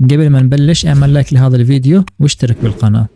قبل ما نبلش اعمل لايك لهذا الفيديو واشترك بالقناة.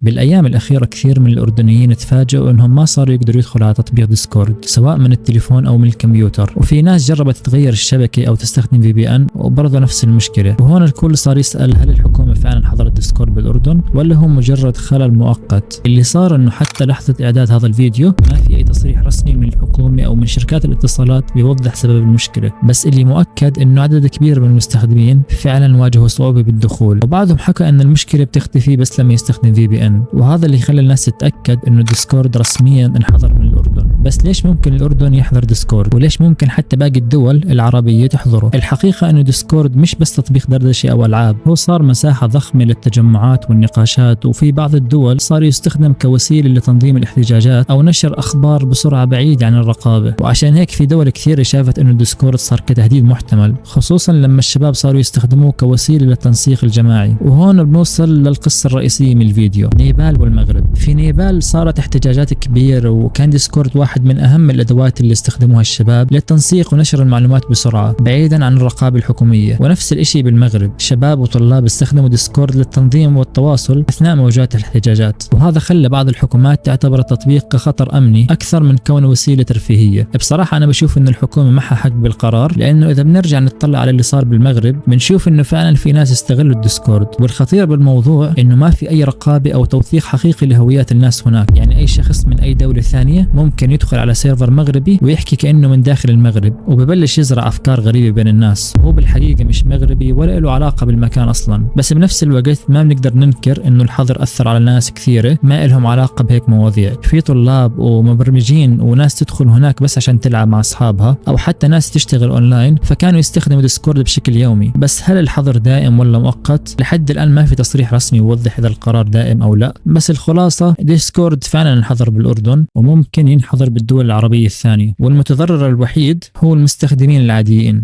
بالأيام الأخيرة كثير من الأردنيين تفاجئوا إنهم ما صاروا يقدروا يدخلوا على تطبيق ديسكورد سواء من التليفون أو من الكمبيوتر، وفي ناس جربت تغير الشبكة أو تستخدم VPN وبرضه نفس المشكلة. وهون الكل صار يسأل هل الحكومة فعلا حظرت ديسكورد بالأردن ولا هو مجرد خلل مؤقت؟ اللي صار إنه حتى لحظة إعداد هذا الفيديو ما في أي تصريح رسمي من الحكومة أو من شركات الاتصالات بيوضح سبب المشكلة، بس اللي مؤكد إنه عدد كبير من المستخدمين فعلا واجهوا صعوبة بالدخول، وبعضهم حكى إن المشكلة بتختفي بس لما يستخدم VPN، وهذا اللي خلى الناس تتأكد انه ديسكورد رسميا انحظر من الأردن. بس ليش ممكن الأردن يحظر ديسكورد؟ وليش ممكن حتى باقي الدول العربية تحظره؟ الحقيقة انه ديسكورد مش بس تطبيق دردشة او ألعاب، هو صار مساحة ضخمة للتجمعات والنقاشات، وفي بعض الدول صار يستخدم كوسيلة لتنظيم الاحتجاجات او نشر اخبار بسرعة بعيد عن الرقابة. وعشان هيك في دول كثيرة شافت انه ديسكورد صار كتهديد محتمل، خصوصا لما الشباب صاروا يستخدموه كوسيلة للتنسيق الجماعي. وهون بنوصل للقصة الرئيسية من الفيديو، نيبال والمغرب. في نيبال صارت احتجاجات كبيرة، وكان ديسكورد واحد من أهم الأدوات اللي استخدموها الشباب للتنسيق ونشر المعلومات بسرعة بعيدا عن الرقابة الحكومية. ونفس الاشي بالمغرب، شباب وطلاب استخدموا ديسكورد للتنظيم والتواصل أثناء موجات الاحتجاجات، وهذا خلى بعض الحكومات تعتبر التطبيق كخطر أمني أكثر من كونه وسيلة ترفيهية. بصراحة أنا بشوف إن الحكومة معها حق بالقرار، لأنه إذا بنرجع نطلع على اللي صار بالمغرب بنشوف إنه فعلا في ناس استغلوا الديسكورد. والخطير بالموضوع إنه ما في أي رقابة أو توثيق حقيقي لهويات الناس هناك، يعني أي شخص من أي دولة ثانية ممكن يدخل على سيرفر مغربي ويحكي كأنه من داخل المغرب، وببلش يزرع أفكار غريبة بين الناس، وهو بالحقيقة مش مغربي ولا له علاقة بالمكان أصلا. بس بنفس الوقت ما بنقدر ننكر إنه الحظر أثر على ناس كثيرة ما إلهم علاقة بهيك مواضيع. في طلاب ومبرمجين وناس تدخل هناك بس عشان تلعب مع أصحابها، أو حتى ناس تشتغل أونلاين فكانوا يستخدموا ديسكورد بشكل يومي. بس هل الحظر دائم ولا مؤقت؟ لحد الآن ما في تصريح رسمي يوضح إذا القرار دائم أو لا، بس الخلاصة ديسكورد فعلا انحظر بالأردن وممكن ينحظر بالدول العربية الثانية، والمتضرر الوحيد هو المستخدمين العاديين.